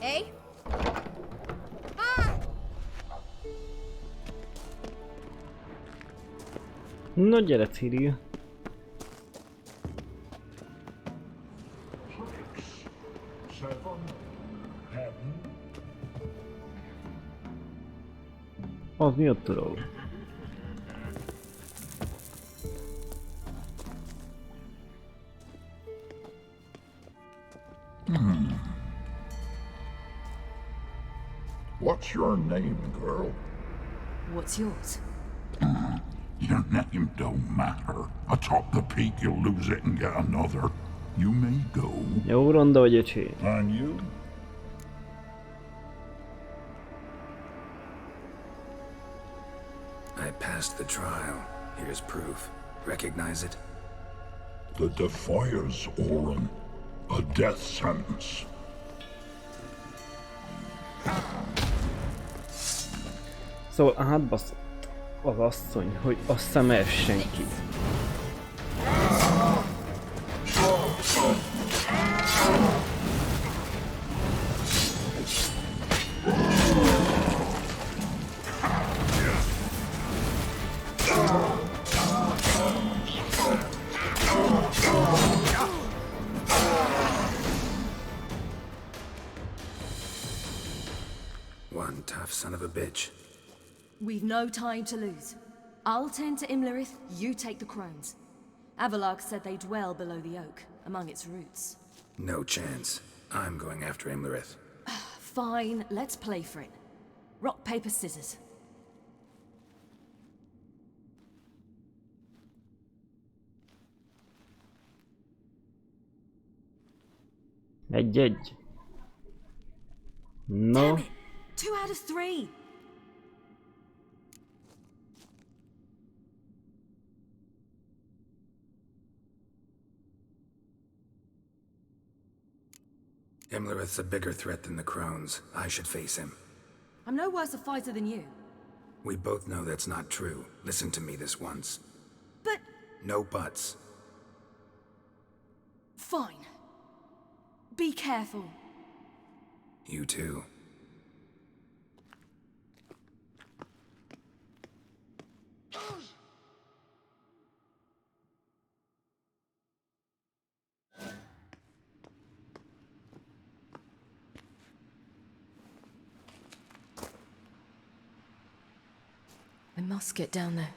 Eh? Ah! No gyere, Ciri. Az mi ott tudok? What's your name, girl? What's yours? Your name don't matter. Atop the peak, you'll lose it and get another. You may go. Jó, ronda vagy, öcsém. And you? I passed the trial. Here's proof. Recognize it? The Defier's Orin. A death sentence. Szóval átbaszott az asszony, hogy azt hiszem el senki. One tough son of a bitch. We've no time to lose. I'll tend to Imlerith, you take the crones. Avalark said they dwell below the oak, among its roots. No chance. I'm going after Imlerith. Fine, let's play for it. Rock, paper, scissors. Egy-egy. No. Damn it! 2 out of 3! Imlerith's a bigger threat than the crones. I should face him. I'm no worse a fighter than you. We both know that's not true. Listen to me this once. But... No buts. fine. Be careful. You too. We must get down there.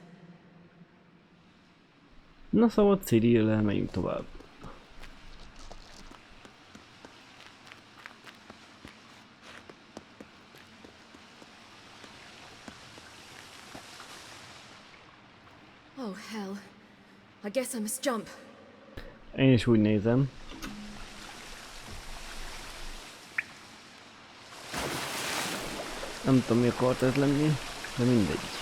Na szóval Cirivel megyünk tovább. Oh hell. I guess I must jump. Én is úgy nézem. Nem tudom, mi akart ez lenni, de mindegy.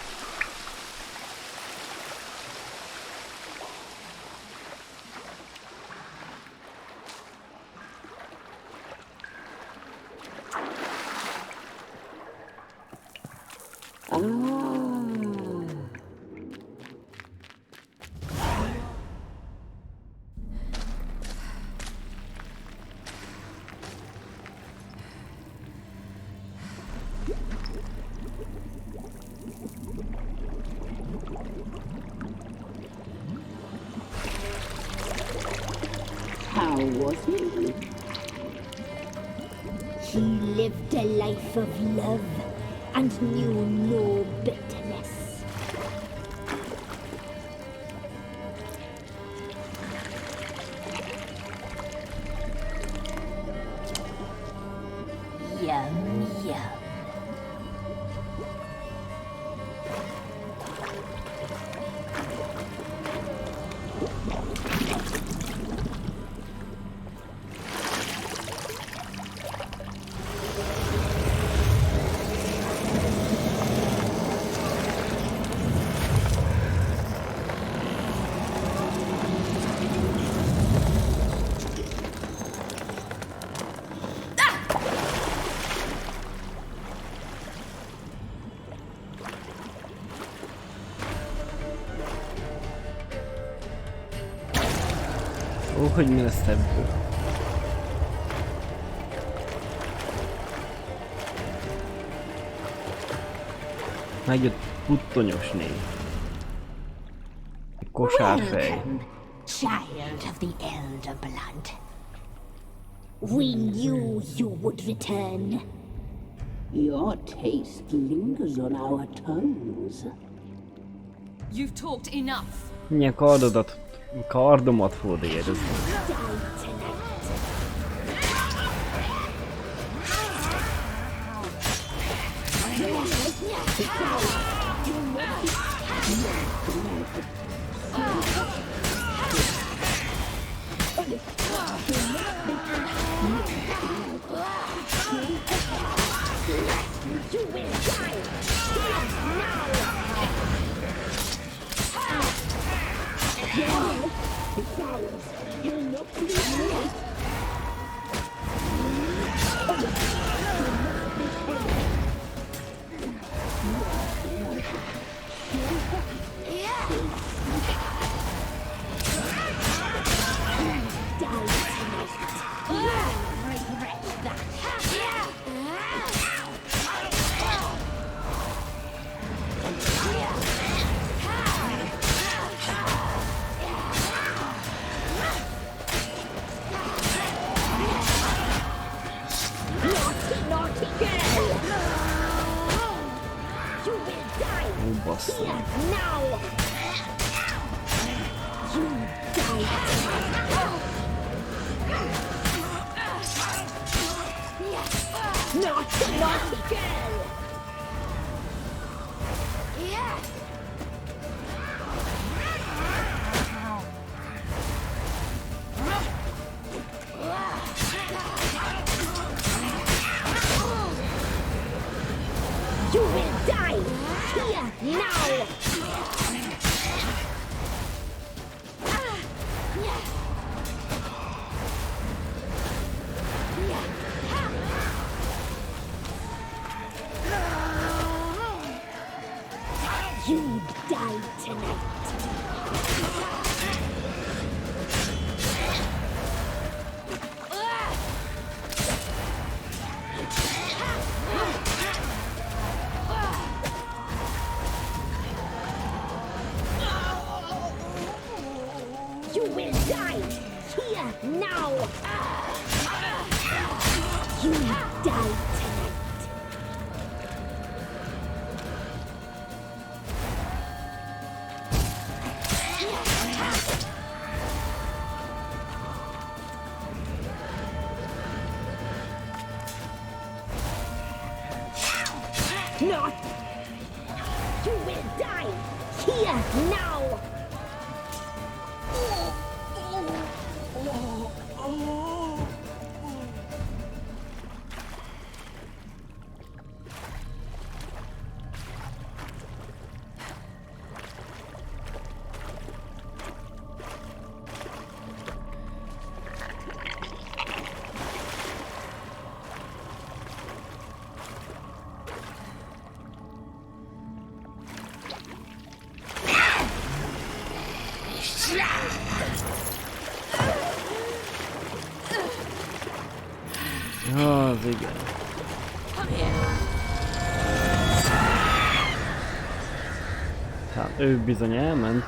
How was he? He lived a life of love and knew no bitterness. Yum, yum. Ó, hogy mi lesz ebből? Megjött puttonyos név. Kosárfej. Welcome, child of the elder blood. We knew you would return. Your taste lingers on our tongues. You've talked enough. Milyen kardomat fogod érezni. Die tonight. You will die Bassza. now. You die tonight. Naughty girl. You will die here now. You die tonight. You will die here now. You die tonight. Not. You will die here now. Ja, az igen. Hát ő bizony elment.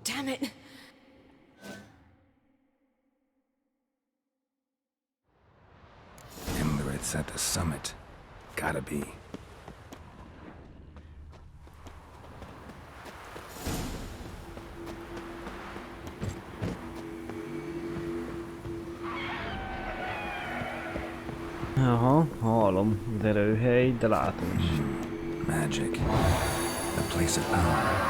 Damn it. Imlerith's at the summit. Gotta be. Aha, hallom az erőhely, de látom is. Magic. The place of power.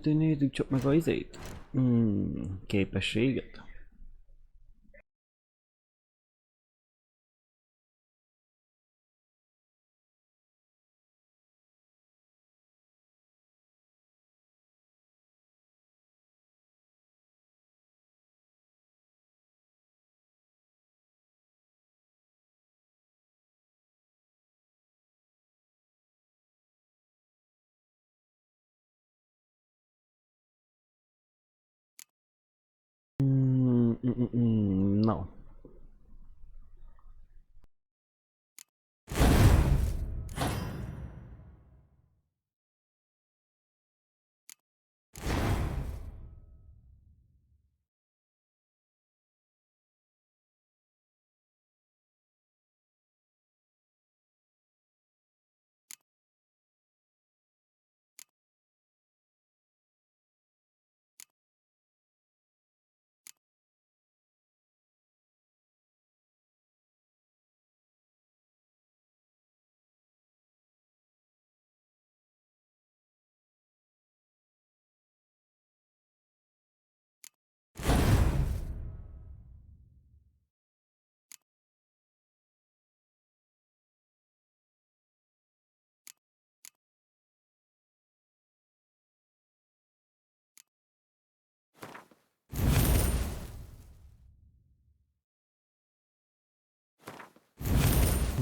Nézzük csak meg a izét. Képességet. No.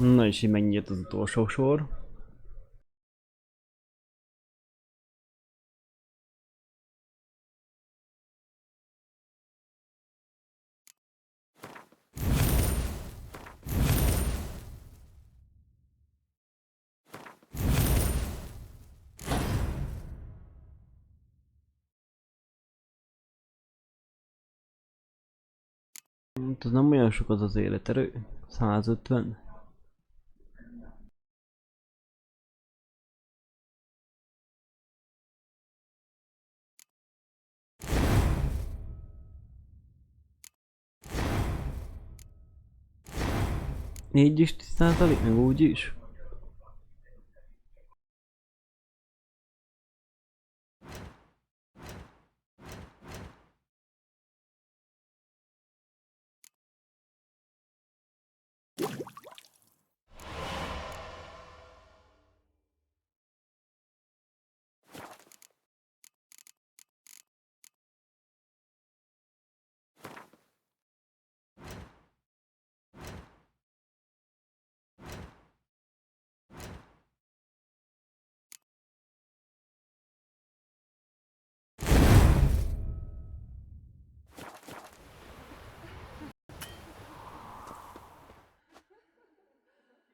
Na és így megnyílt az utolsó sor. Ez nem olyan sok az életerő. 150. Így is 10%, meg úgy is.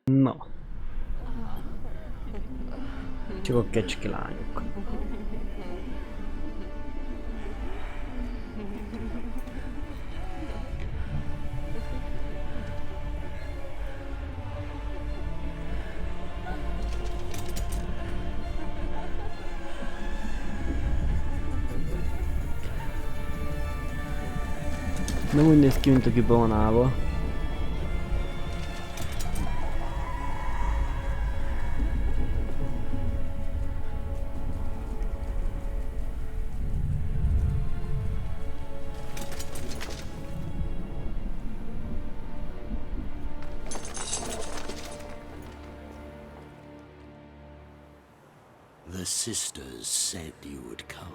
Na. Csak a kecskilányok. Nem úgy néz ki, mint aki be van állva. The sisters said you would come.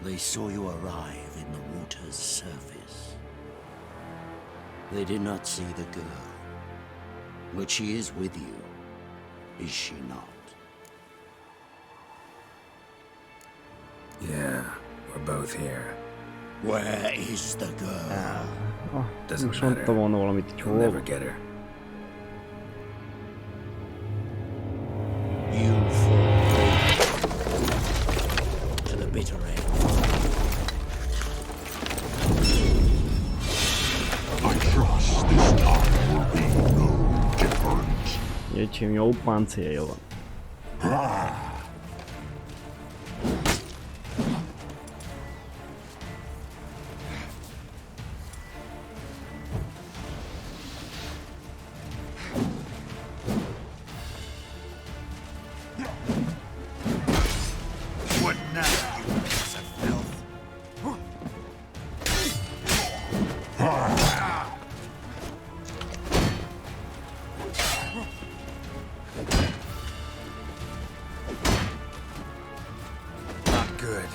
They saw you arrive in the water's surface. They did not see the girl. But she is with you, is she not? Yeah, we're both here. Where is the girl? Doesn't Most matter. mondta volna valamit így You'll never hol. get her. You fall to the bitter end. I trust this time will be no different. Öcsém, jó páncélja van. What now, you piece of filth? Not good.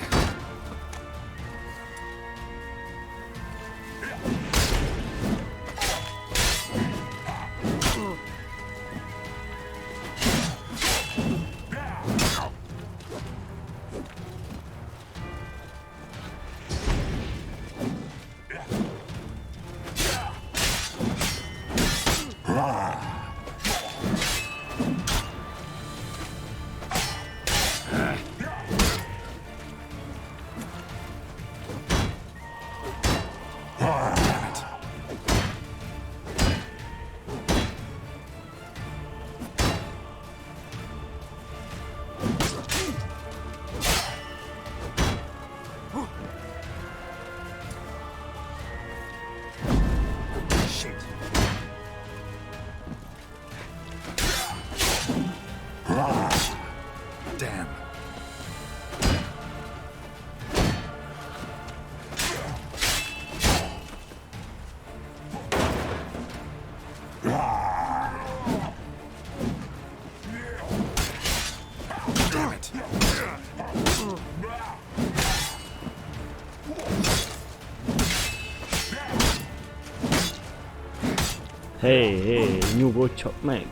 Hé, nyugodj csak meg!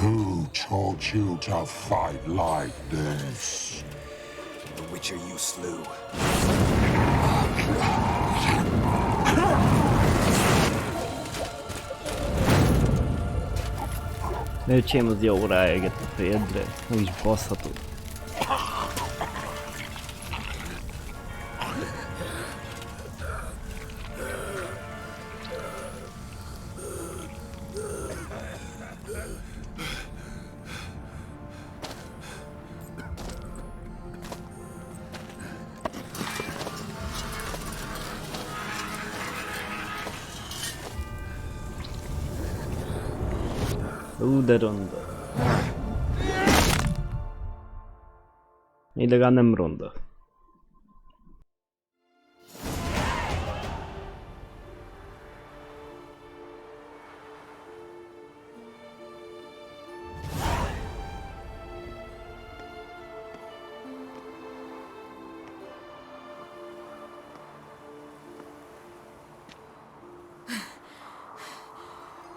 Who taught you to fight like this? The Witcher you slew. Öcsém az jó ráeget a fejedre, nem is baszhatod. De ronda. Így legalább nem ronda.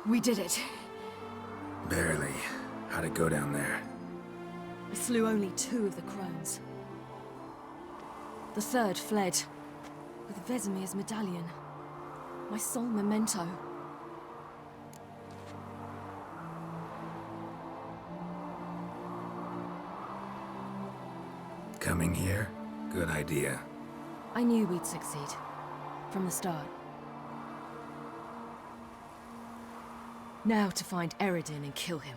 We did it. Barely. How'd it go down there? I slew only 2 of the crones. The third fled with Vesemir's medallion, my sole memento. Coming here? Good idea. I knew we'd succeed from the start. Now to find Eredin and kill him.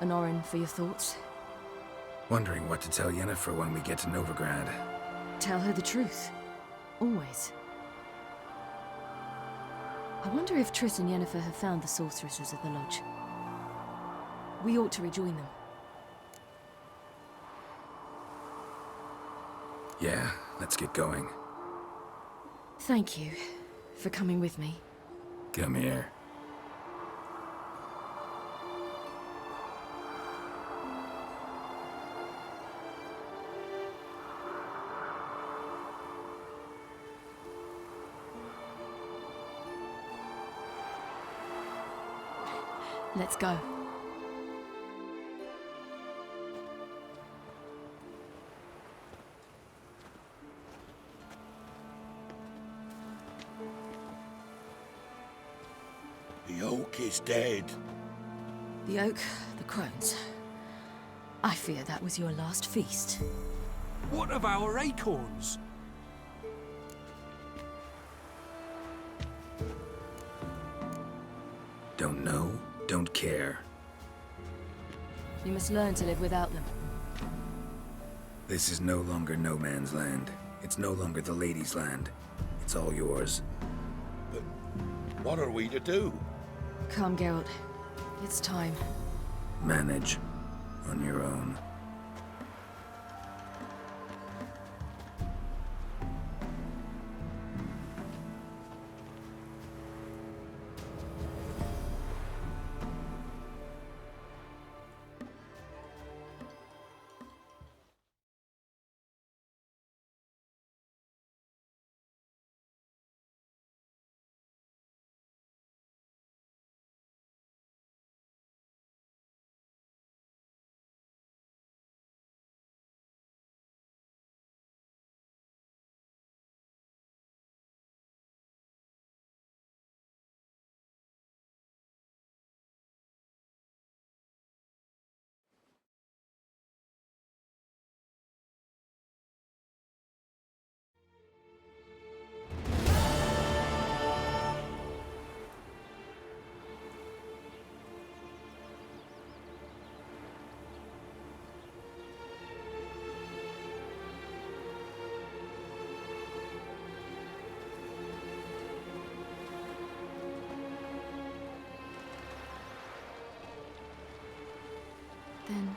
Anorin, for your thoughts? Wondering what to tell Yennefer when we get to Novigrad. Tell her the truth. Always. I wonder if Triss and Yennefer have found the sorceresses of the Lodge. We ought to rejoin them. Yeah, let's get going. Thank you for coming with me. Come here. Let's go. The oak is dead. The oak, the crones. I fear that was your last feast. What of our acorns? Don't know, don't care. You must learn to live without them. This is no longer no man's land. It's no longer the lady's land. It's all yours. But what are we to do? Come, Geralt. It's time. Manage on your own.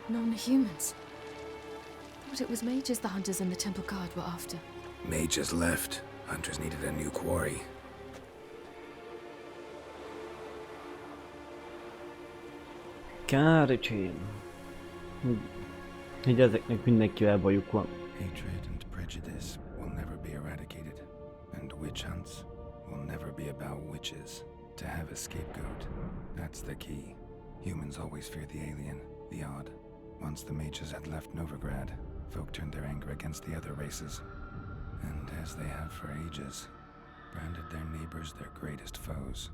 Non-humans. But it was mages the hunters and the temple guard were after. Mages left. Hunters needed a new quarry. Kár, öcsém. Hogy ezeknek mindenkivel bajuk van. Hatred and prejudice will never be eradicated. And witch hunts will never be about witches. To have a scapegoat, that's the key. Humans always fear the alien, the odd. Once the mages had left Novigrad, folk turned their anger against the other races. And as they have for ages, branded their neighbors their greatest foes.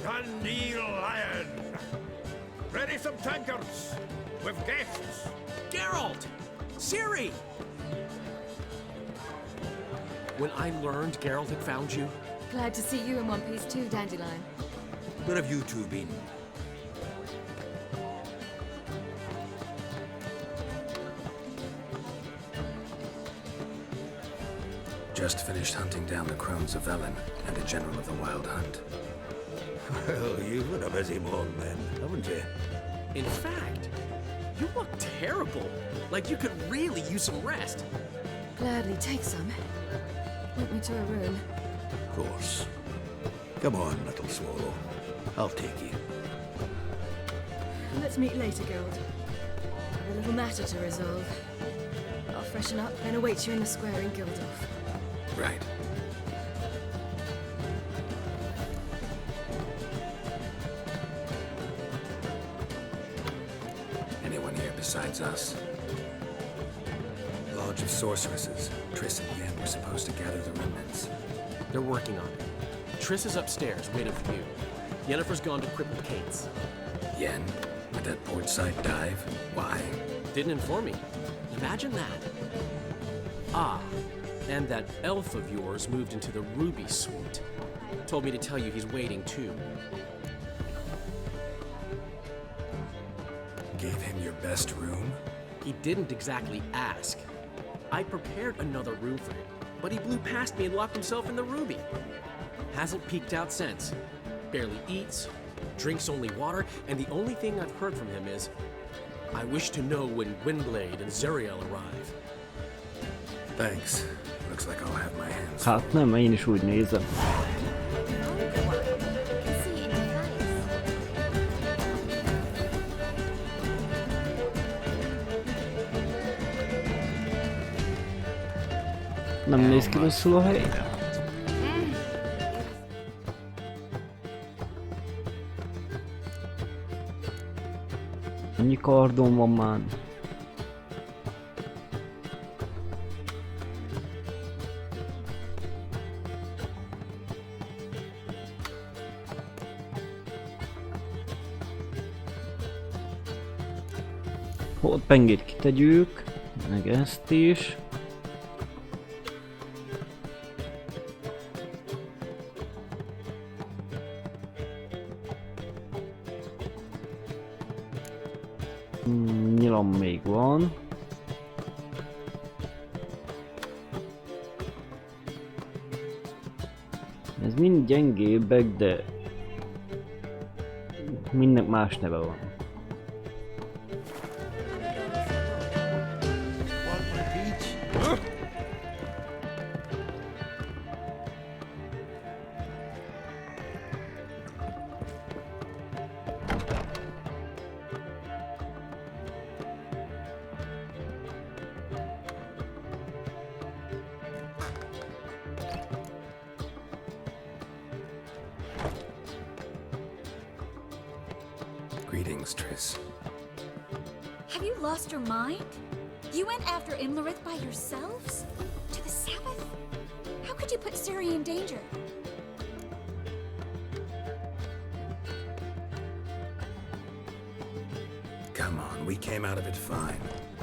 Dundee Lion! Ready some tankards! With guests! Geralt! Ciri! When I learned Geralt had found you, Glad to see you in one piece too, Dandelion. Where have you two been? Just finished hunting down the crones of Velen and a general of the Wild Hunt. Well, you've been a busy morning then, haven't you? in fact, you look terrible. Like you could really use some rest. Gladly take some. Point me to a room. Of course. Come on, little swallow. I'll take you. Let's meet later, Geralt. I've a little matter to resolve. I'll freshen up, then await you in the square in Gildorf. Right. Anyone here besides us? Lodge of Sorceresses. Triss and Yen were supposed to gather the remnants. They're working on it. Triss is upstairs, waiting for you. Yennefer's gone to cripple Kate's. Yen? With that port side dive? Why? Didn't inform me. Imagine that. Ah, and that elf of yours moved into the Ruby Suite. Told me to tell you he's waiting too. Gave him your best room? He didn't exactly ask. I prepared another room for him, but he blew past me and locked himself in the Ruby. Hasn't peeked out since. Barely eats, drinks only water, and the only thing I've heard from him is, I wish to know when Gwynblade and Zariel arrive. Thanks. Looks like I'll have my hands Hát nem, én is úgy nézem. Nem néz ki rosszul a hely. Annyi kardon van már. Hotpengét kitegyük, meg ezt is. Nyilam még van. Ez mind gyengébbek, de mindnek más neve van. Greetings, Triss. Have you lost your mind? You went after Imlerith by yourselves? To the Sabbath? How could you put Ciri in danger? Come on, we came out of it fine.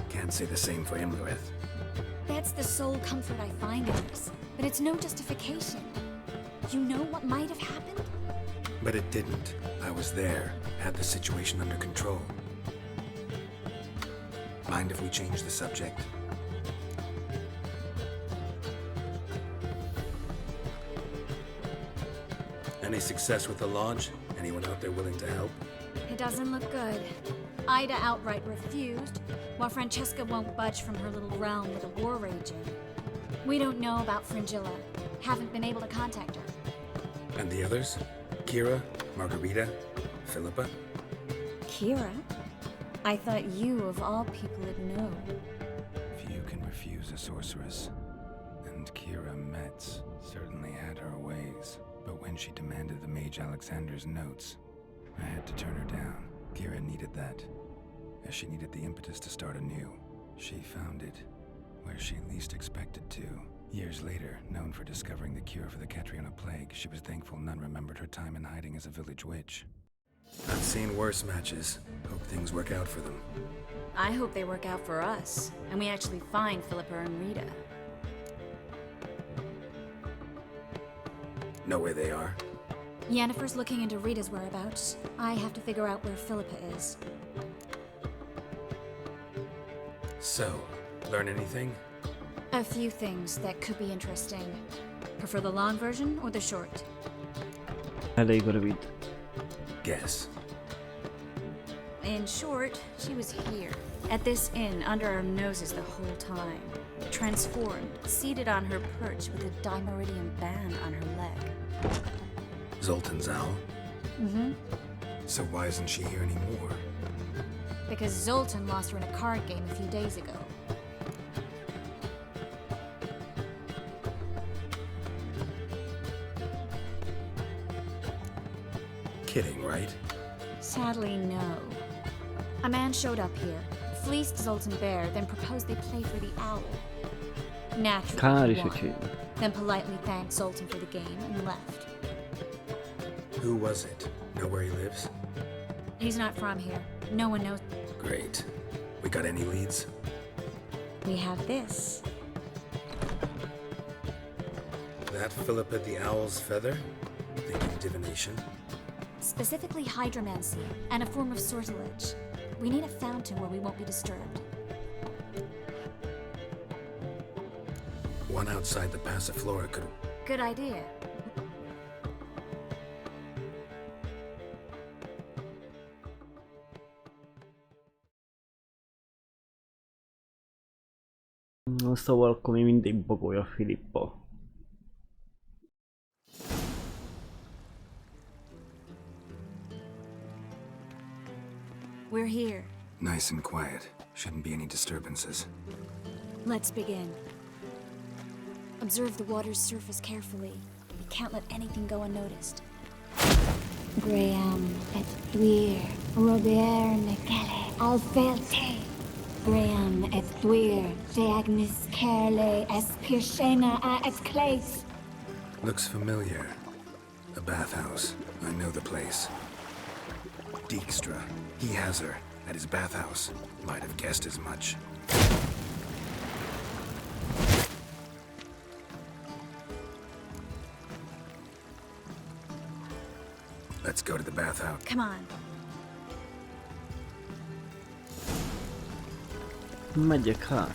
Can't say the same for Imlerith. That's the sole comfort I find in this, but it's no justification. You know what might have happened? But it didn't. I was there, had the situation under control. Mind if we change the subject? Any success with the launch? Anyone out there willing to help? It doesn't look good. Ida outright refused, while Francesca won't budge from her little realm with a war raging. We don't know about Fringilla. Haven't been able to contact her. And the others? Kira, Margarita, Philippa? Kira? I thought you, of all people, would know. Few can refuse a sorceress. And Kira Metz certainly had her ways. But when she demanded the Mage Alexander's notes, I had to turn her down. Kira needed that, as she needed the impetus to start anew. She found it where she least expected to. Years later, known for discovering the cure for the Catriona plague, she was thankful none remembered her time in hiding as a village witch. I've seen worse matches. Hope things work out for them. I hope they work out for us, and we actually find Philippa and Rita. Know where they are? Yennefer's looking into Rita's whereabouts. I have to figure out where Philippa is. So, learn anything? A few things that could be interesting. Prefer the long version or the short? Elég rövid. Guess. In short, she was here, at this inn, under our noses the whole time. Transformed, seated on her perch with a dimeridian band on her leg. Zoltan's owl? Mm-hmm. So why isn't she here anymore? Because Zoltan lost her in a card game a few days ago. Kidding, right? Sadly, no. A man showed up here, fleeced Zoltan bare, then proposed they play for the owl. Naturally, he won, then politely thanked Zoltan for the game and left. Who was it? Know where he lives? He's not from here. No one knows. Great. We got any leads? We have this. That Philippa the Owl's feather? Thinking divination? Specifically hydromancy, and a form of sortilege. We need a fountain where we won't be disturbed. One outside the Passiflora could... Good idea. Szóval akkor mi mindig bagolja Filippa. We're here. Nice and quiet. Shouldn't be any disturbances. Let's begin. Observe the water's surface carefully. We can't let anything go unnoticed. Graham et thuir, Robert Necale, Alfelte. Graham et thuir, de agnis kerle, es pirshena a et clays. Looks familiar. A bathhouse. I know the place. Dijkstra. He has her at his bathhouse. Might have guessed as much. Let's go to the bathhouse. Come on. Megyek hát.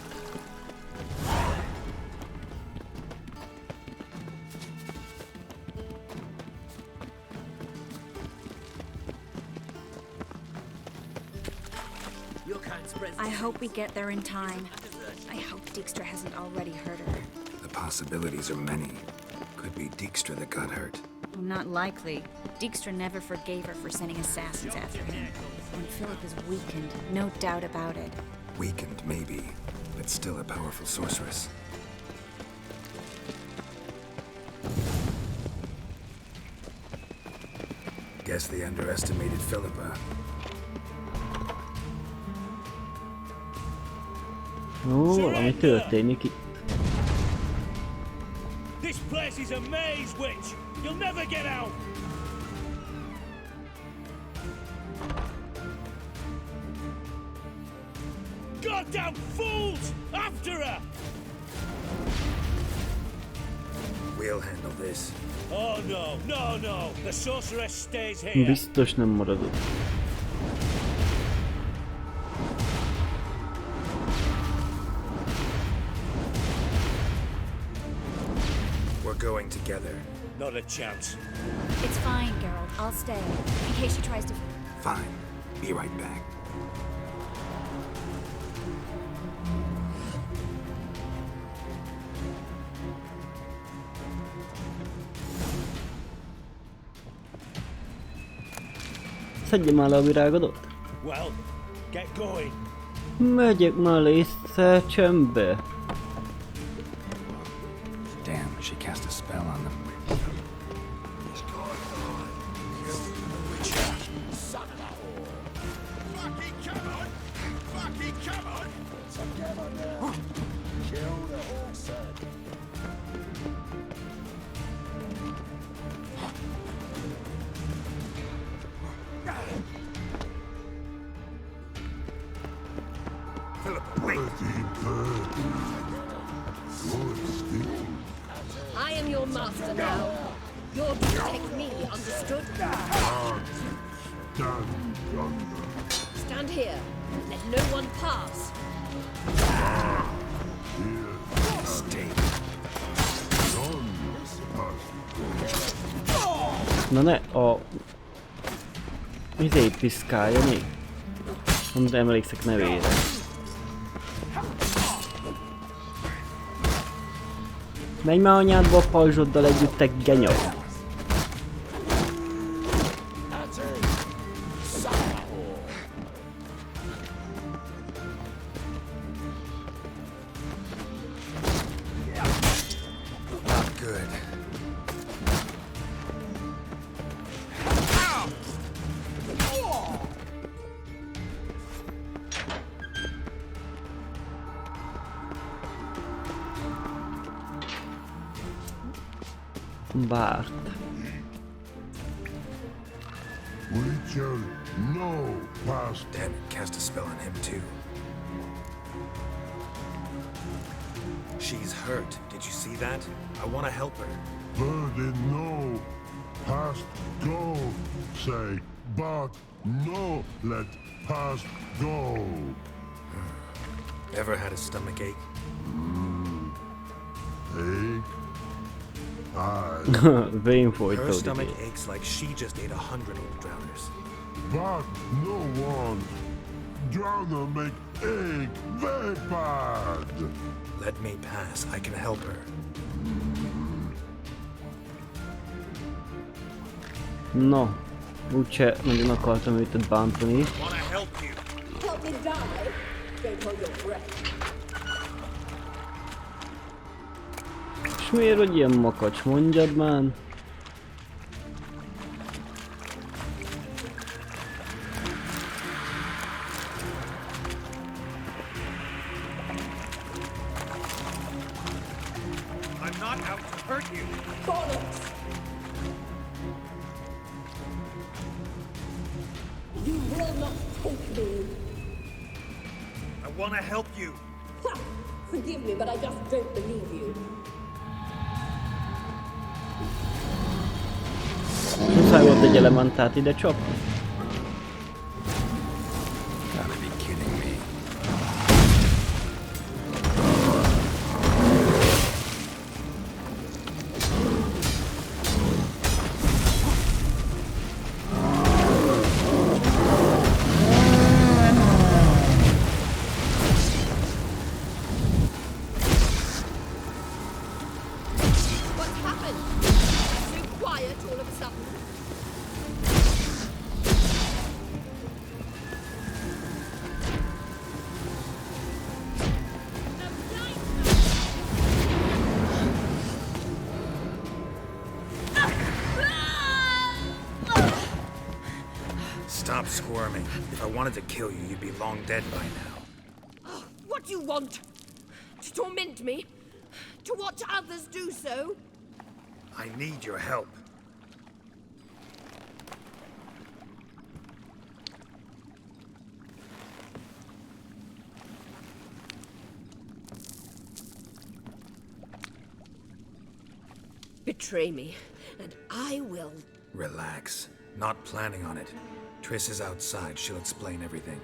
I hope we get there in time. I hope Dijkstra hasn't already hurt her. The possibilities are many. Could be Dijkstra that got hurt. Not likely. Dijkstra never forgave her for sending assassins after him. And Philip is weakened, no doubt about it. Weakened, maybe, but still a powerful sorceress. Guess they underestimated Philippa. Ó, valami történik itt. This place is a maze, witch! You'll never get out! Goddamn fools! After her! We'll handle this. Oh no, no, no! The sorceress stays here. Biztos nem maradok. We're going together. Not a chance. It's fine, Geralt. I'll stay. In case she tries to... Fine. Be right back. Szedjem már le a virágodot. Well, get going. Megyek már észre csömbbe. Damn, she cast a spell on them. I am your master now. You're to protect me, understood? Stand here. Let no one pass. Na ne, a... Izé piszkálja még. Nem emlékszek nevére. Menj már anyádba a pajzsoddal együtt, te genyó! Várt. Witcher, no past. Damn it, cast a spell on him too. She's hurt. Did you see that? I want to help her. Bird in no past go, say, but no let past go. Ever had a stomach ache? Ache? Her stomach aches like she just ate 100 old drowners. But no one. Drowner make ache very bad. Let me pass. I can help her. No, úgyse nagyon akartam őt bántani. Wanna help you? Help me die? Don't hold your breath. És miért, hogy ilyen makacs? Mondjad már! I'm not out to hurt you. Bollocks! You will not take me. I want to help you. Ha! Forgive me, but I just don't believe you. Muszáj volt egy elementát ide csapni. Gotta be kidding me. What's happened? Too quiet all of a sudden. Stop squirming. If I wanted to kill you, you'd be long dead by now. Oh, what do you want? To torment me? To watch others do so? I need your help. Betray me, and I will... Relax. Not planning on it. Triss is outside. She'll explain everything.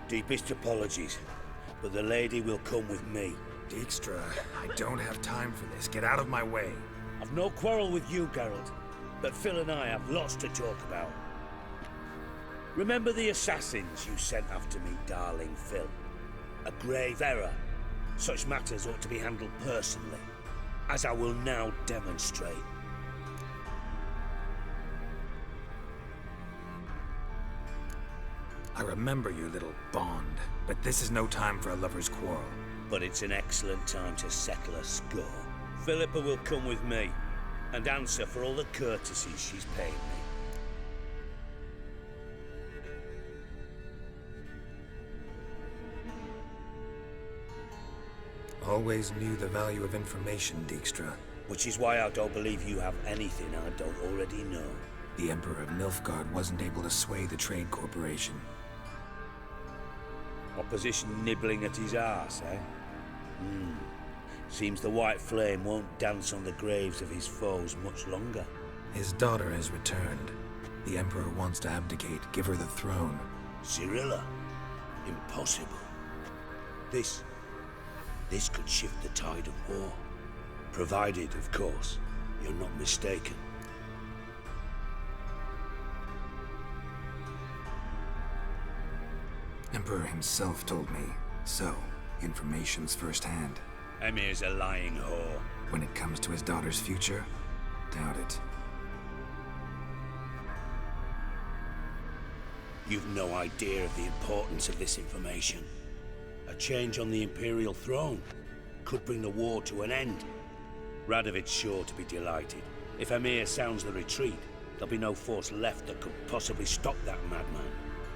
Deepest apologies, but the lady will come with me. Dijkstra, I don't have time for this. Get out of my way. I've no quarrel with you, Geralt, but Phil and I have lots to talk about. Remember the assassins you sent after me, darling Phil? A grave error. Such matters ought to be handled personally, as I will now demonstrate. I remember your little bond, but this is no time for a lover's quarrel. But it's an excellent time to settle a score. Philippa will come with me, and answer for all the courtesies she's paid me. Always knew the value of information, Dijkstra. Which is why I don't believe you have anything I don't already know. The Emperor of Nilfgaard wasn't able to sway the Trade Corporation. Opposition nibbling at his arse, eh? Seems the White Flame won't dance on the graves of his foes much longer. His daughter has returned. The Emperor wants to abdicate, give her the throne. Cyrilla? Impossible. This could shift the tide of war. Provided, of course, you're not mistaken. Emperor himself told me. So, information's firsthand. Emir's a lying whore. When it comes to his daughter's future, doubt it. You've no idea of the importance of this information. A change on the Imperial throne could bring the war to an end. Radovid's sure to be delighted. If Emir sounds the retreat, there'll be no force left that could possibly stop that madman.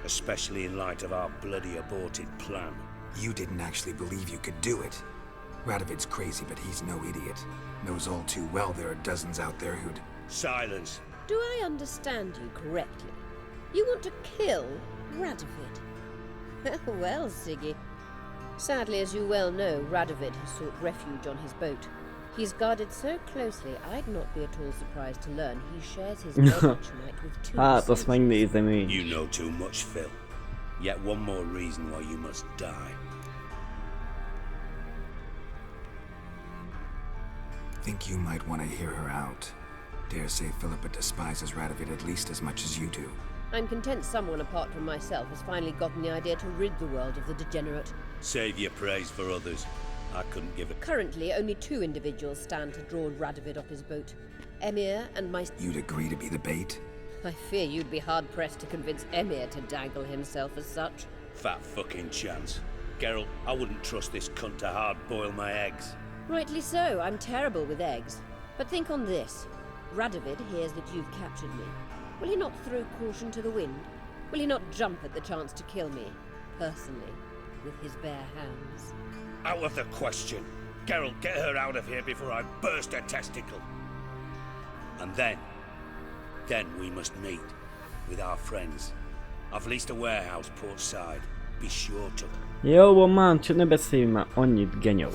Especially in light of our bloody aborted plan. You didn't actually believe you could do it. Radovid's crazy, but he's no idiot. Knows all too well there are dozens out there who'd... Silence. Do I understand you correctly? You want to kill Radovid? Well, Siggy. Sadly, as you well know, Radovid has sought refuge on his boat. He's guarded so closely, I'd not be at all surprised to learn he shares his might with two To megnézem én. You know too much, Phil. Yet one more reason why you must die. Think you might want to hear her out. Dare say Philippa despises Radovid at least as much as you do. I'm content someone apart from myself has finally gotten the idea to rid the world of the degenerate. Save your praise for others. I couldn't give it. Currently, only two individuals stand to draw Radovid off his boat. Emir and my... You'd agree to be the bait? I fear you'd be hard-pressed to convince Emir to dangle himself as such. Fat fucking chance. Geralt, I wouldn't trust this cunt to hard-boil my eggs. Rightly so, I'm terrible with eggs. But think on this. Radovid hears that you've captured me. Will he not throw caution to the wind? Will he not jump at the chance to kill me, personally, with his bare hands? Out of the question. Geralt, get her out of here before I burst her testicle. And then we must meet with our friends. I've leased a warehouse port side. Be sure to. Jó van már, csak ne beszélj már annyit, genyó.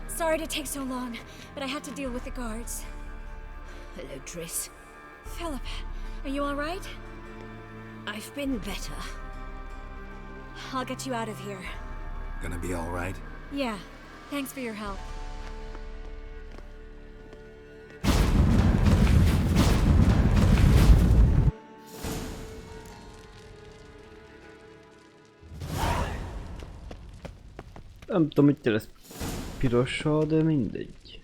Sorry to take so long, but I had to deal with the guards. Hello, Triss. Philip, are you all right? I've been better. I'll get you out of here. Gonna be all right? Yeah, thanks for your help. Nem tudom, mit lesz pirossal, de mindegy.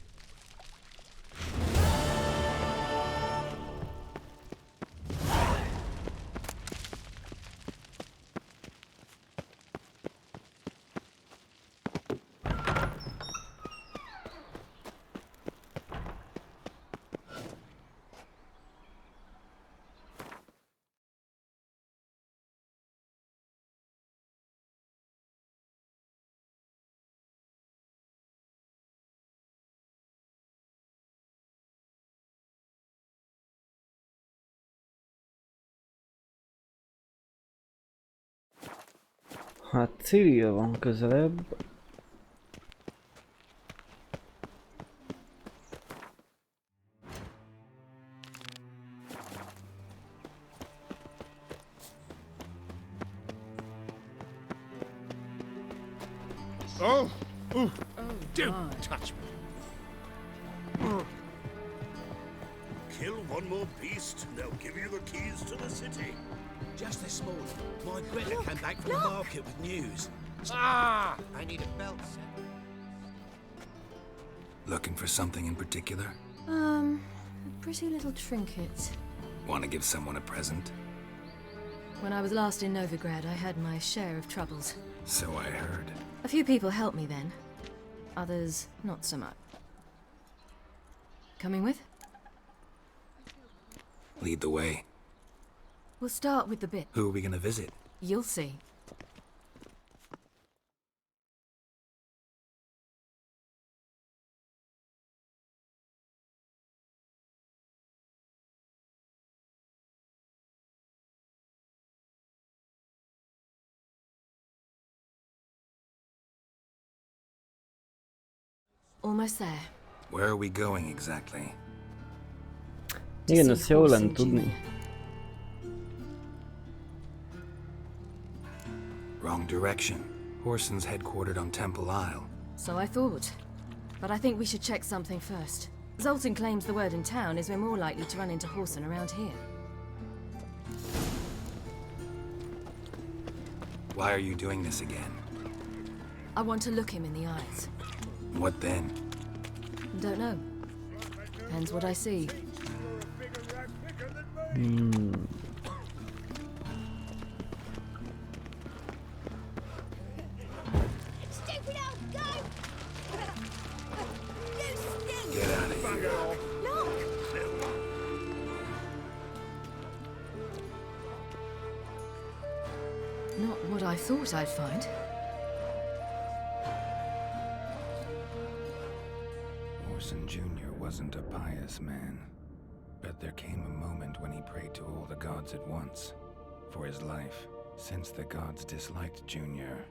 Hát Cyril van közelebb. Oh! Ooh! Don't touch me! Kill one more beast, and they'll give you the keys to the city. Just this morning, my Greta came back from the market with news. Ah! I need a belt set. Looking for something in particular? A pretty little trinket. Want to give someone a present? When I was last in Novigrad, I had my share of troubles. So I heard. A few people helped me then. Others, not so much. Coming with? Lead the way. We'll start with the bit. Who are we gonna visit? You'll see. Almost there. Where are we going exactly? Igen, ezt jól lenne tudni. Wrong direction. Horson's headquartered on Temple Isle. So I thought. But I think we should check something first. Zoltan claims the word in town is we're more likely to run into Horson around here. Why are you doing this again? I want to look him in the eyes. What then? Don't know. Depends what I see. Get out of here. Not what I thought I'd find. Horson Jr. wasn't a pious man, but there came a moment when he prayed to all the gods at once for his life. Since the gods disliked Jr.,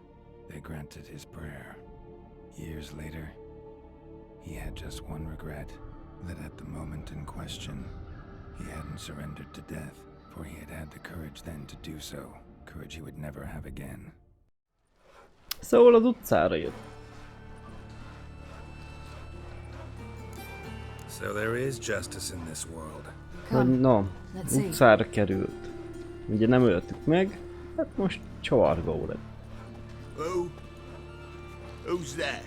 they granted his prayer. Years later, he had just one regret, that at the moment in question, he hadn't surrendered to death, for he had had the courage then to do so, courage he would never have again. Szóval az utcára jött. So there is justice in this world. Hogy no, utcára került. Ugye nem öltük meg, hát most csavargó lett. Who's there?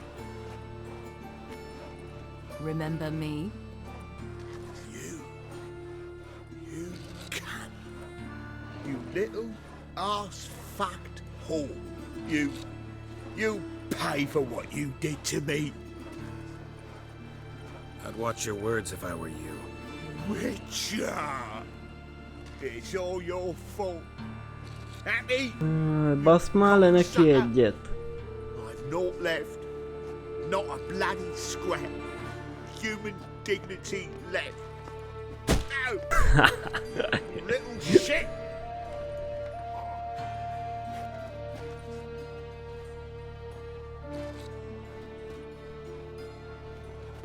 Remember me? You can. You little ass-fucked whore. You pay for what you did to me. I'd watch your words if I were you. Witcher! It's all your fault. Happy? Basz már le neki egyet. I've naught left. Not a bloody scrap. Human dignity left. No! Little shit!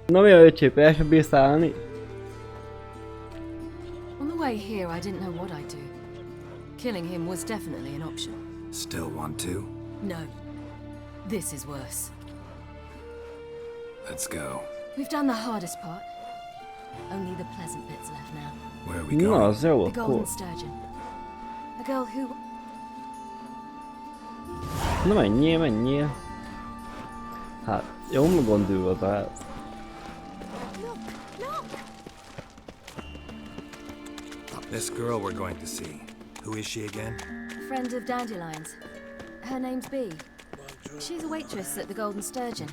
Na mi a öcsép, el sem bírsz állni? On the way here, I didn't know what I'd do. Killing him was definitely an option. Still want to? No. This is worse. Let's go. We've done the hardest part. Only the pleasant bits left now. Where are we going? Na, az jó, The Golden akkor. Sturgeon. A girl who... Na menjél, menjél. Hát, jó megondolod el. This girl we're going to see. Who is she again? Friend of Dandelion's. Her name's Bee. She's a waitress at the Golden Sturgeon.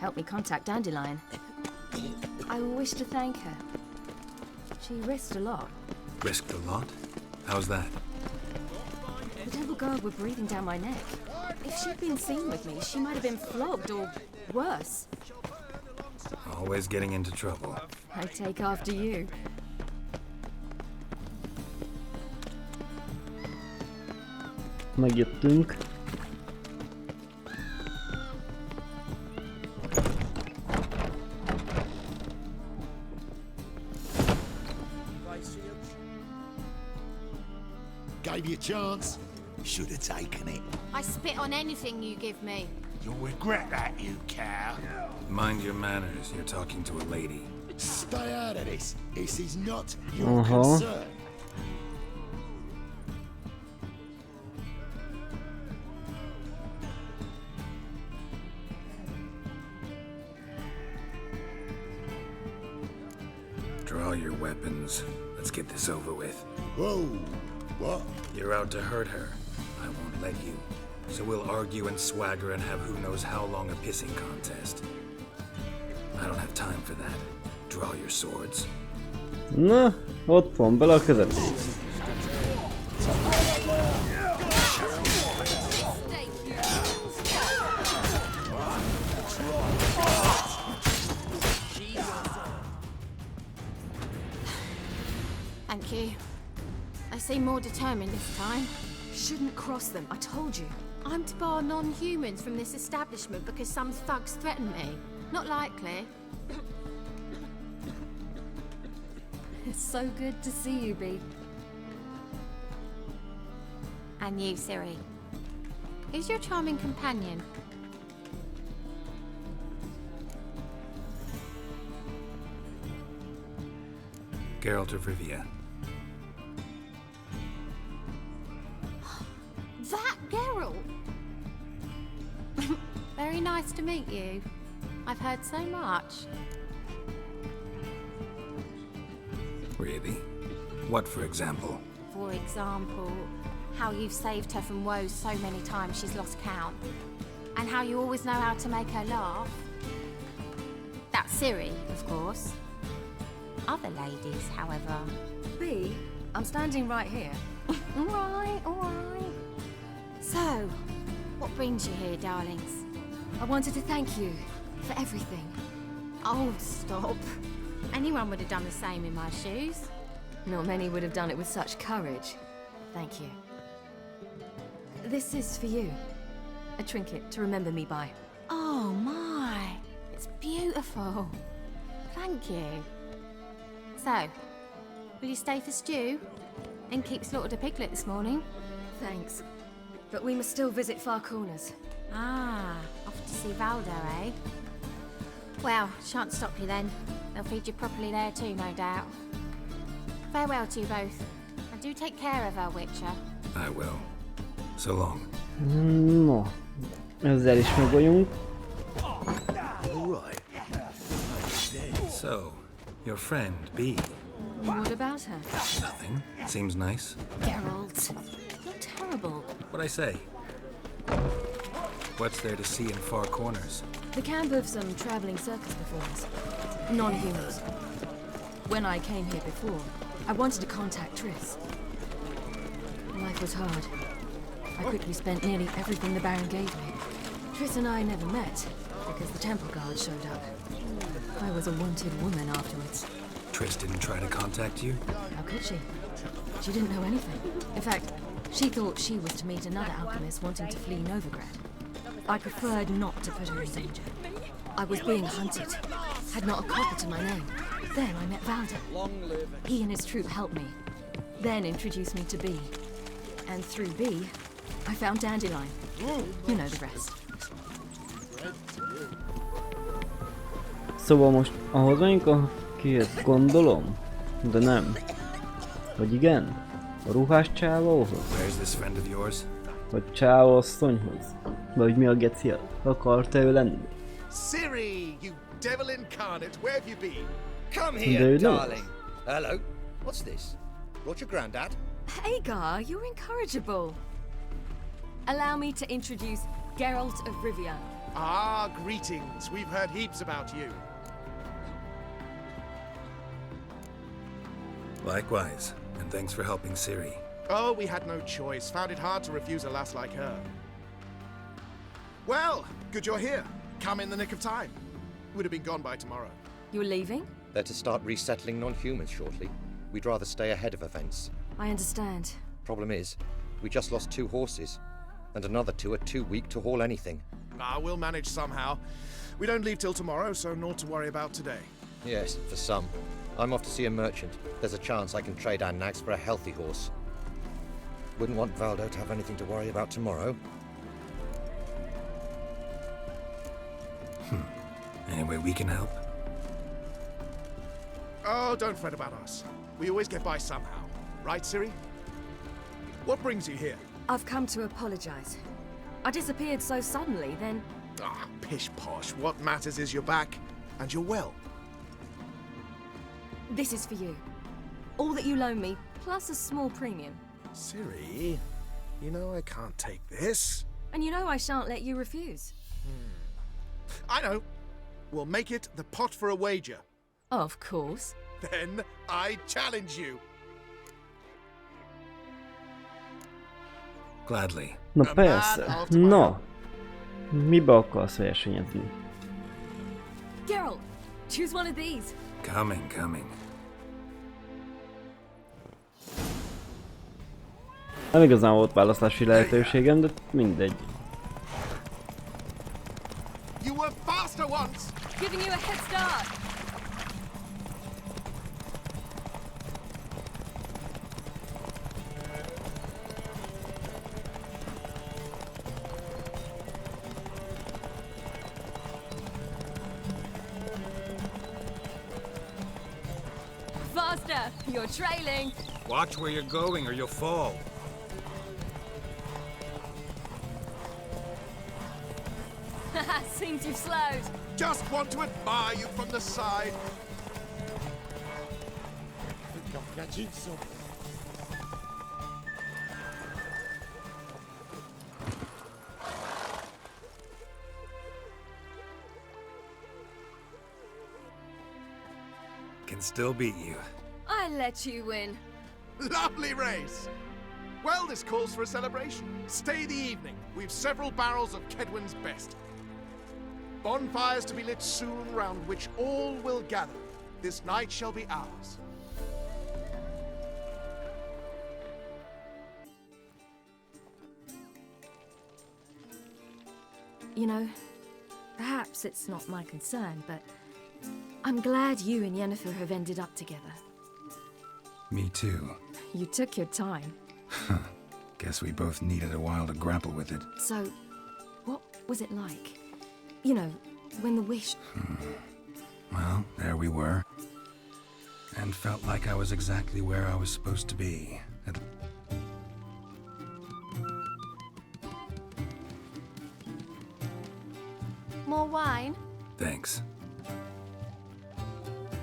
Helped me contact Dandelion. I wish to thank her. She risked a lot. Risked a lot? How's that? The Devil Guard were breathing down my neck. If she'd been seen with me, she might have been flogged or worse. Always getting into trouble. I take after you. Megjöttünk. Gave you a chance. Should have taken it. I spit on anything you give me. You'll regret that, you cow. Mind your manners, you're talking to a lady. Stay out of this. This is not your concern. Draw your weapons. Let's get this over with. Whoa. What? You're out to hurt her. I won't let you. So we'll argue and swagger and have who knows how long a pissing contest. I don't have time for that. Draw your swords. Na, ott van bele a közepén. Thank you. I seem more determined this time. Shouldn't cross them, I told you. I'm to bar non-humans from this establishment because some thugs threaten me. Not likely. It's so good to see you, Bee. And you, Ciri. Who's your charming companion? Geralt of Rivia. That Geralt! Very nice to meet you. I've heard so much. Really? What, for example? For example, how you've saved her from woes so many times she's lost count. And how you always know how to make her laugh. That's Ciri, of course. Other ladies, however. Bee, I'm standing right here. Alright, alright. So, what brings you here, darlings? I wanted to thank you for everything. Oh, stop. Anyone would have done the same in my shoes. Not many would have done it with such courage. Thank you. This is for you. A trinket to remember me by. Oh my, it's beautiful. Thank you. So, will you stay for stew? And keep slaughtered a piglet this morning? Thanks. But we must still visit Far Corners. Ah, off to see Valdo, eh? Well, shan't stop you then. They'll feed you properly there too, no doubt. Farewell to you both. And do take care of her, Witcher. I will. So long. No, ezzel is meg vagyunk. So, your friend, Bee. What about her? Nothing. Seems nice. Geralt, you're terrible. What'd I say? What's there to see in Far Corners? The camp of some traveling circus performers. Non-humans. When I came here before, I wanted to contact Triss. Life was hard. I quickly spent nearly everything the Baron gave me. Triss and I never met, because the temple guard showed up. I was a wanted woman afterwards. Triss didn't try to contact you? How could she? She didn't know anything. In fact, she thought she was to meet another alchemist wanting to flee Novigrad. I preferred not to put her in danger. I was being hunted. Had not a copper to my name. Then I met Valdo. He and his troop helped me. Then introduced me to Bee. And through Bee, I found Dandelion. You know the rest. Szóval most ahhoz vagyunk a két, gondolom? De nem. Vagy igen? A ruhás csávóhoz? Where's this friend of yours? Vagy csávasszonyhoz? Vagy mi a geci akart ő lenni? Ciri, you devil incarnate, where have you been? Come here, darling. Hello. What's this? Brought your granddad? Hagar, you're incorrigible. Allow me to introduce Geralt of Rivia. Ah, greetings. We've heard heaps about you. Likewise, and thanks for helping Ciri. Oh, we had no choice. Found it hard to refuse a lass like her. Well, good you're here. Come in the nick of time. Would have been gone by tomorrow. You're leaving? They're to start resettling non-humans shortly. We'd rather stay ahead of events. I understand. Problem is, we just lost 2 horses, and another 2 are too weak to haul anything. Ah, we'll manage somehow. We don't leave till tomorrow, so naught to worry about today. Yes, for some. I'm off to see a merchant. There's a chance I can trade our nags for a healthy horse. Wouldn't want Valdo to have anything to worry about tomorrow. Any way we can help? Oh, don't fret about us. We always get by somehow. Right, Ciri? What brings you here? I've come to apologize. I disappeared so suddenly, then... Ah, pish-posh. What matters is you're back, and you're well. This is for you. All that you loan me, plus a small premium. Ciri, you know I can't take this. And you know I shan't let you refuse. I know. We'll make it the pot for a wager. Of course. Then I challenge you. Gladly. Na persze. No. Mibe akarsz versenyezni? Geralt, choose one of these. Coming. Nem igazán volt választási lehetőségem, de mindegy. You were faster once. Giving you a head start. Faster! You're trailing! Watch where you're going or you'll fall. Seems you've slowed. Just want to admire you from the side. Can still beat you. I let you win. Lovely race. Well, this calls for a celebration. Stay the evening. We've several barrels of Kedwin's best. Bonfires to be lit soon, round which all will gather. This night shall be ours. You know, perhaps it's not my concern, but I'm glad you and Yennefer have ended up together. Me too. You took your time. Guess we both needed a while to grapple with it. So, what was it like? You know, when the wish... Well, there we were. And felt like I was exactly where I was supposed to be. More wine? Thanks.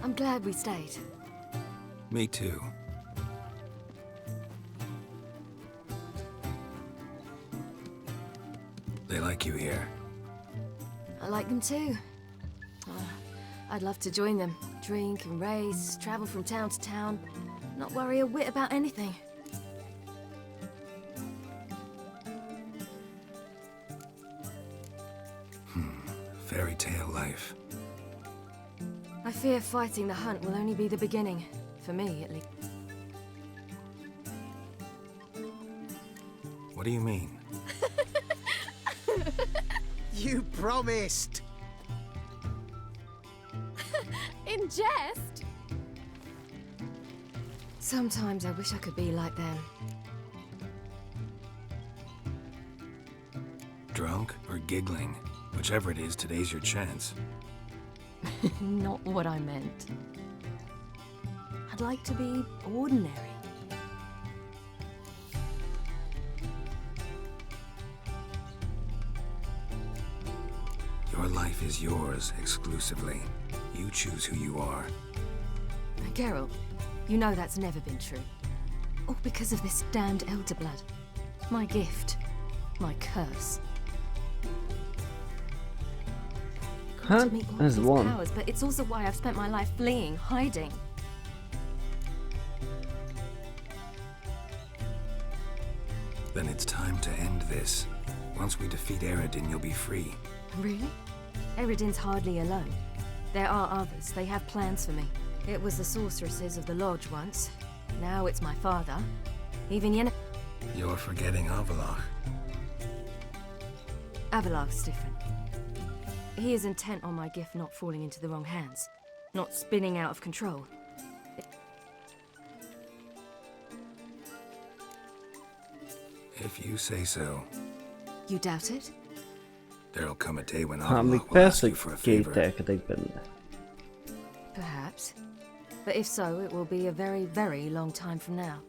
I'm glad we stayed. Me too. They like you here. I like them too. I'd love to join them. Drink and race, travel from town to town, not worry a whit about anything. Fairy tale life. I fear fighting the hunt will only be the beginning. For me, at least. What do you mean? You promised! In jest? Sometimes I wish I could be like them. Drunk or giggling? Whichever it is, today's your chance. Not what I meant. I'd like to be ordinary. Your life is yours exclusively. You choose who you are. Geralt, you know that's never been true. All because of this damned elder blood. My gift. My curse. Hát, ez van. Powers, but it's also why I've spent my life fleeing, hiding. Then it's time to end this. Once we defeat Eredin, you'll be free. Really? Eredin's hardly alone. There are others. They have plans for me. It was the sorceresses of the Lodge once. Now it's my father. Even Yennefer. You're forgetting Avallac'h. Avallac'h's different. He is intent on my gift not falling into the wrong hands. Not spinning out of control. If you say so. You doubt it? There'll come a day when Hát Allah még will ask persze you for a favor. kételkedek benne. Perhaps. But if so, it will be a very, very long time from now.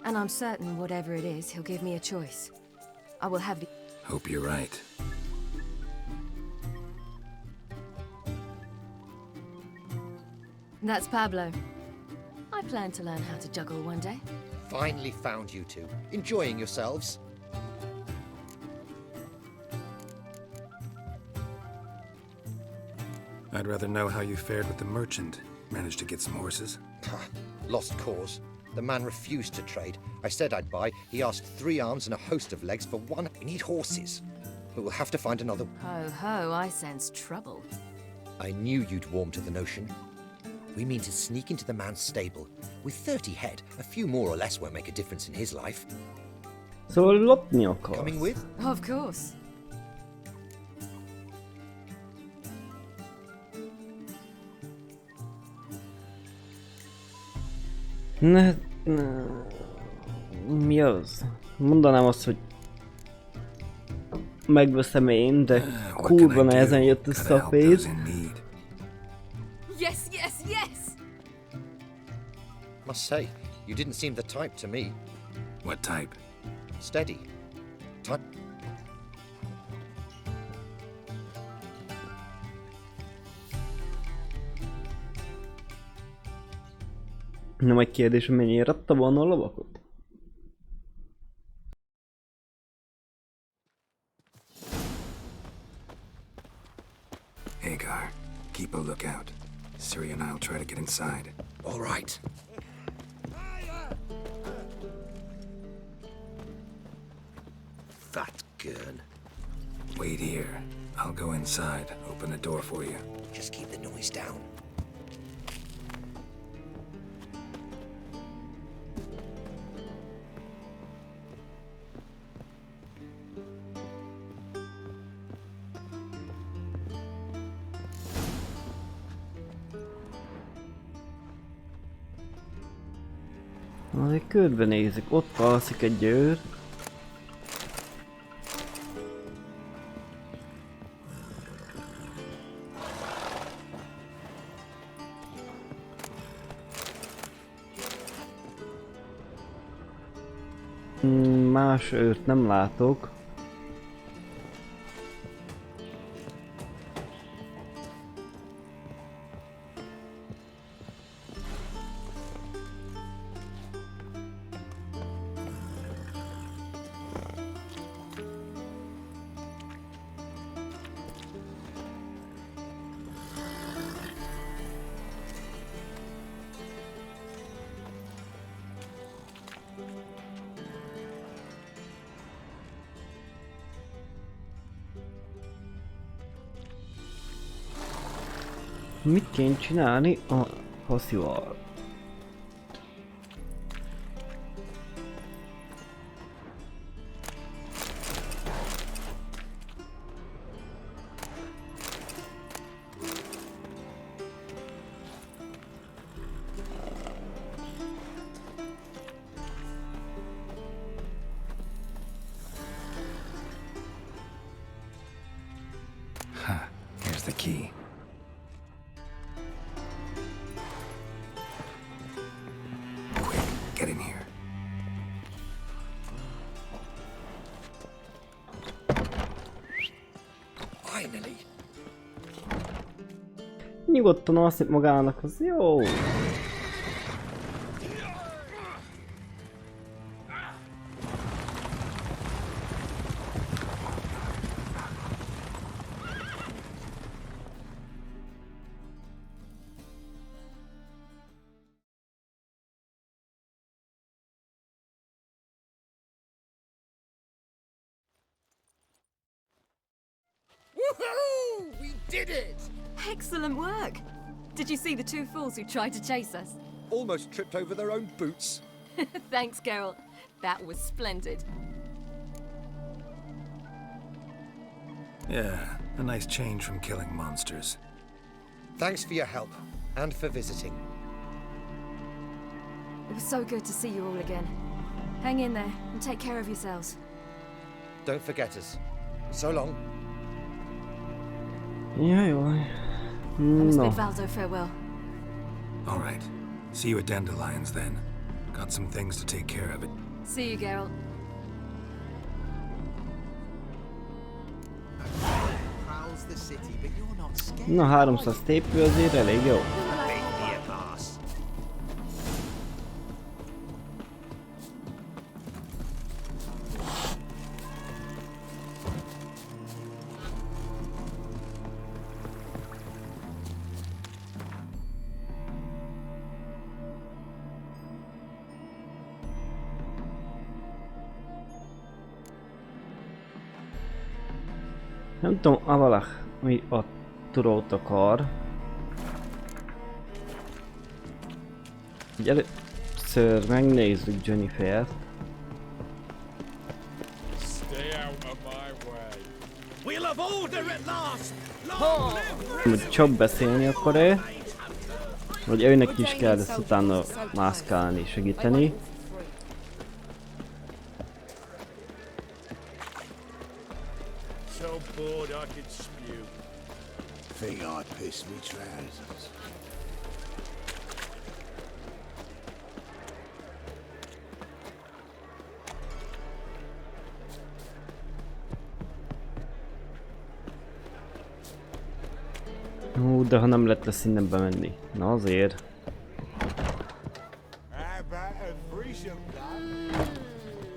And I'm certain whatever it is, he'll give me a choice. I will have the... Hope you're right. That's Pablo. I plan to learn how to juggle one day. Finally found you two. Enjoying yourselves? I'd rather know how you fared with the merchant. Managed to get some horses? Lost cause. The man refused to trade. I said I'd buy. He asked 3 arms and a host of legs for one. We need horses. But we'll have to find another. Ho ho, I sense trouble. I knew you'd warm to the notion. We mean to sneak into the man's stable. With 30 head, a few more or less won't make a difference in his life. Szóval lopni akarsz. Coming with? Of course. Mi az? Mondanám azt, hogy megveszem én, de kurva nehezen jött össze a pénz. Yes, yes, yes! Must say, you didn't seem the type to me. What type? Steady. Type. Nem egy kérdés, hogy mennyire adta volna a lovakot? Hagar, keep a lookout. Ciri and I'll try to get inside. All right. Fat gurn. Wait here. I'll go inside, open the door for you. Just keep the noise down. Azért körbenézik, ott alszik egy őr. Más őrt nem látok. Mit kéne csinálni a haszival? Here's the key. Get in here. Finally. Nyugodtan alszik magának, az jó. Woohoo! We did it! Excellent work! Did you see the 2 fools who tried to chase us? Almost tripped over their own boots. Thanks, Carol. That was splendid. Yeah, a nice change from killing monsters. Thanks for your help, and for visiting. It was so good to see you all again. Hang in there and take care of yourselves. Don't forget us. So long. Jaj. I must No. bid Valzo farewell. All right. See you at Dandelions then. Got some things to take care of it. See you, Geralt. Prowls the city, but you're not scared. Na 300 tépő azért elég jó. Nem tudom, Avalach mi a turót akar. Így először megnézzük Jennifert. Hogy csak beszélni akar ő. Vagy őnek is kell ezt utána mászkálni, segíteni. So bored I could spew. Think I pissed me trousers. De ha nem lett lesz innen bemenni. Na azért.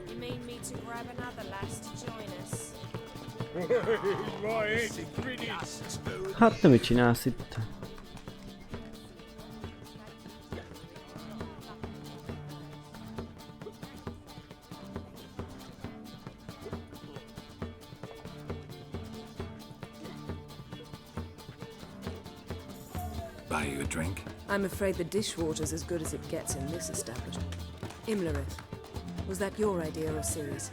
You mean me to grab another lass to join us? Hát te mit csinálsz itt? Buy you a drink? I'm afraid the dishwater's as good as it gets in this establishment. Imlerith, was that your idea of Ceres?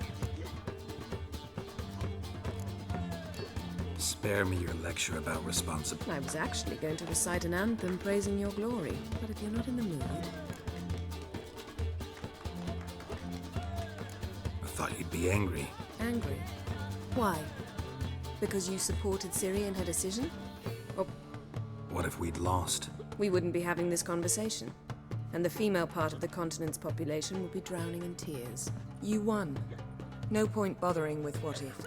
Spare me your lecture about responsibility. I was actually going to recite an anthem praising your glory, but if you're not in the mood... I thought you'd be angry. Angry? Why? Because you supported Ciri in her decision? Or What if we'd lost? we wouldn't be having this conversation, and the female part of the continent's population would be drowning in tears. You won. No point bothering with what if.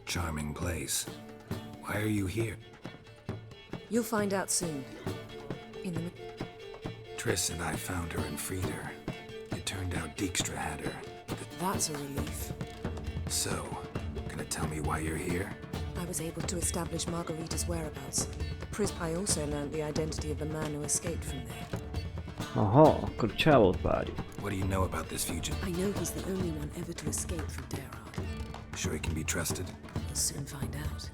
Charming place. Why are you here? You'll find out soon. In the... Triss and I found her and freed her. It turned out Dijkstra had her. That's a relief. So, gonna tell me why you're here? I was able to establish Margarita's whereabouts. I also learned the identity of the man who escaped from there. Aha, akkor csávót várjuk. What do you know about this fugitive? I know he's the only one ever to escape from Darad. Sure he can be trusted? We'll soon find out.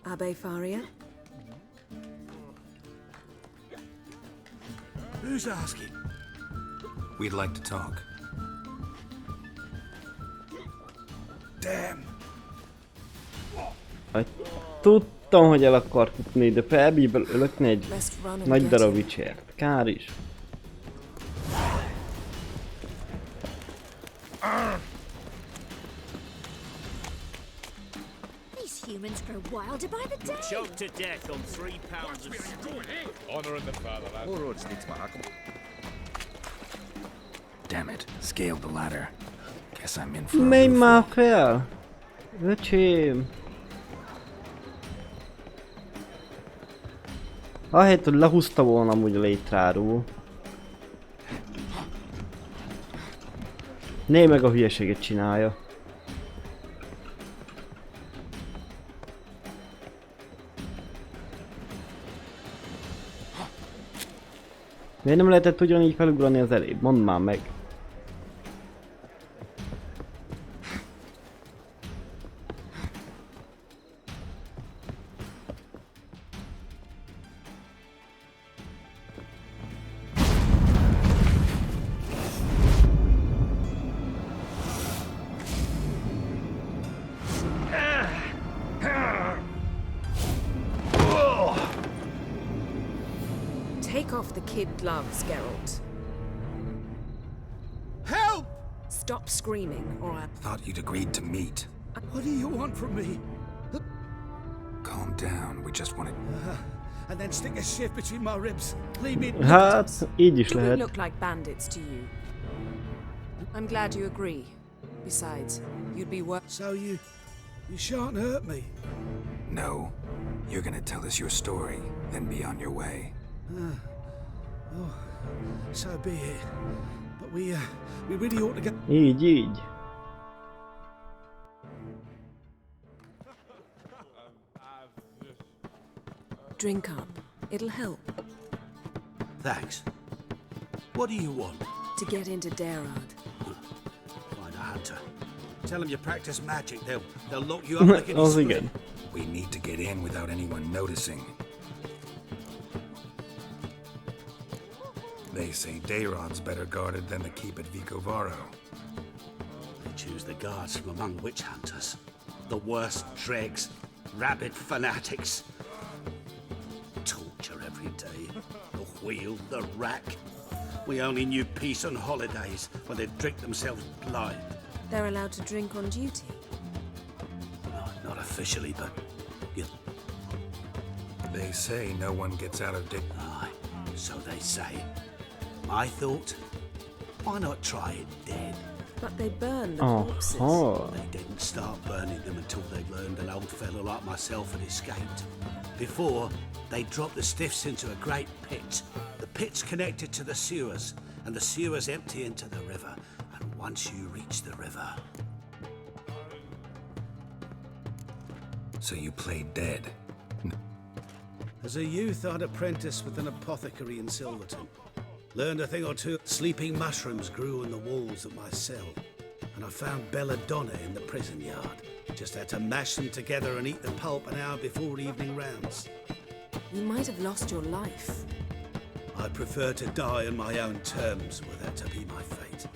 Abbe Faria? Who's asking? We'd like to talk. Damn. Tudtam, hogy el akar futni, de felbíből ölökni egy nagy darab vicsért. Kár is. These humans grow wilder by the day. Choked to death on 3 pounds of stew. Honor in the fatherland. Damn it, scaled the ladder. Guess I'm in for a Menj roof már walk. fel! Öcsém! Ahelyett, hogy lehúzta volna amúgy a létráról. Né meg a hülyeséget csinálja. Miért nem lehetett ugyanígy felugrani az elébb? Mondd már meg. kid gloves, Geralt. Help! Stop screaming, or I... Thought you'd agreed to meet. What do you want from me? Calm down, we just wanted... And then stick a shift between my ribs. Leave me... Hát, így is We lehet. look like bandits to you. I'm glad you agree. Besides, you'd be worth... So you shan't hurt me. No. You're gonna tell us your story, then be on your way. So be it. But we really ought to get... Így. Drink up. It'll help. Thanks. What do you want? To get into Darad. Find a hunter. Tell them you practice magic. They'll lock you up like an Az igen. We need to get in without anyone noticing. They say Dayrod's better guarded than the keep at Vicovaro. They choose the guards from among witch hunters. The worst dregs, rabid fanatics. Torture every day. The wheel, the rack. We only knew peace on holidays when they'd drink themselves blind. They're allowed to drink on duty. Not officially, but They say no one gets out of Aye, so they say. My thought, why not try it dead? But they burn the corpses. They didn't start burning them until they'd learned an old fellow like myself had escaped. Before, they dropped the stiffs into a great pit. The pit's connected to the sewers, and the sewers empty into the river. And once you reach the river... So you played dead? As a youth, I'd apprenticed with an apothecary in Silverton. Learned a thing or two. Sleeping mushrooms grew in the walls of my cell. And I found belladonna in the prison yard. Just had to mash them together and eat the pulp an hour before evening rounds. You might have lost your life. I prefer to die on my own terms, were that to be my fate.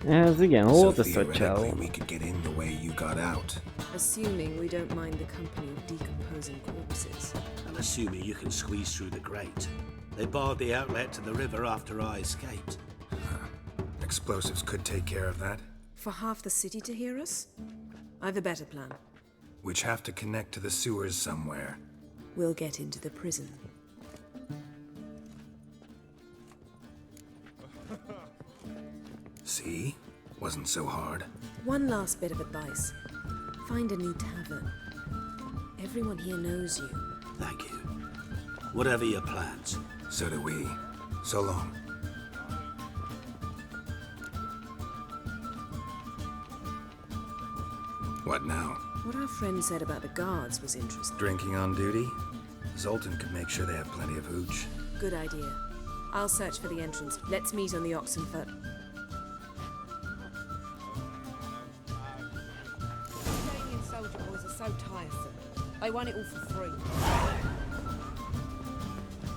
Ez igen, So volt ez a theoretically csávó. we could get in the way you got out. Assuming we don't mind the company of decomposing corpses. And assuming you can squeeze through the grate. They barred the outlet to the river after I escaped. Explosives could take care of that, For half the city to hear us? I've a better plan. which have to connect to the sewers somewhere. We'll get into the prison. See? Wasn't so hard. One last bit of advice. Find a new tavern. Everyone here knows you. Thank you. Whatever your plans. So do we. So long. What now? What our friend said about the guards was interesting. Drinking on duty? Zoltan could make sure they have plenty of hooch. Good idea. I'll search for the entrance. Let's meet on the Oxenfoot. Ukrainian soldier boys are so tiresome. They want it all for free.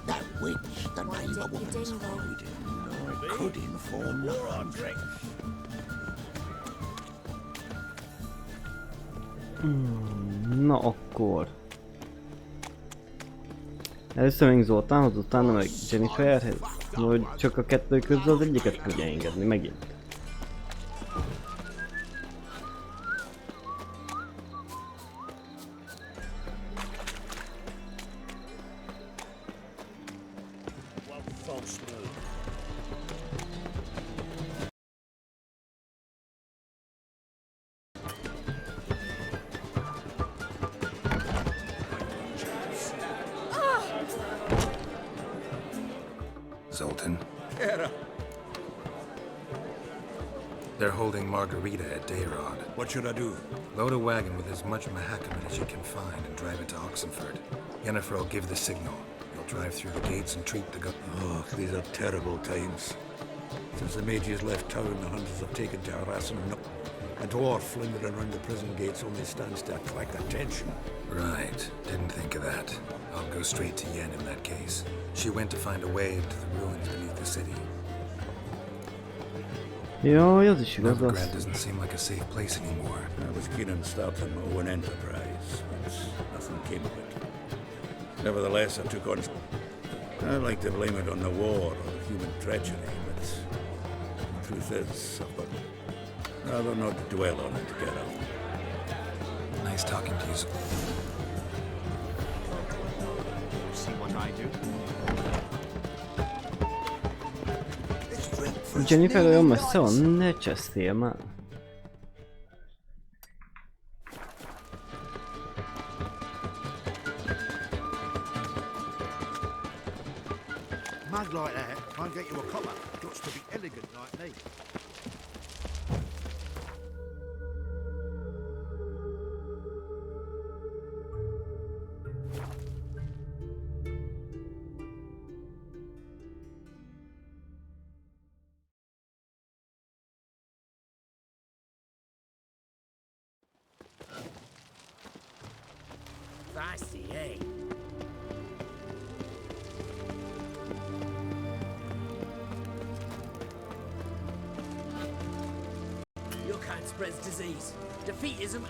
That witch, the name of woman's hide. I could inform no Andrex. Na akkor. Először még Zoltánhoz, utána meg Jenniferhez. Vagy csak a kettő közül az egyiket fogja engedni megint. Zoltan? Era. They're holding Margarita at Dayrod. What should I do? Load a wagon with as much Mahakaman as you can find and drive it to Oxenford. Yennefer will give the signal. You'll drive through the gates and treat the Oh, these are terrible times. Since the mages left town, the hunters have taken to harassing them. A dwarf lingering around the prison gates only stands to attract attention. Right. Didn't think of that. I'll go straight to Yen in that case. She went to find a way to the ruins beneath the city. Jaj, az is igaz Novigrad az. doesn't seem like a safe place anymore. I was keen on starting my own enterprise, but nothing came of it. Nevertheless, I took on... I like to blame it on the war or human treachery, but the truth is, I'd rather not dwell on it together. Nice talking to you. See what I do? Jennifer olyan messze van, ne csesztél már. Mug like that can't get you a copper. Got to be elegant like me. Fancy, eh? Your kind spreads disease, defeatism, and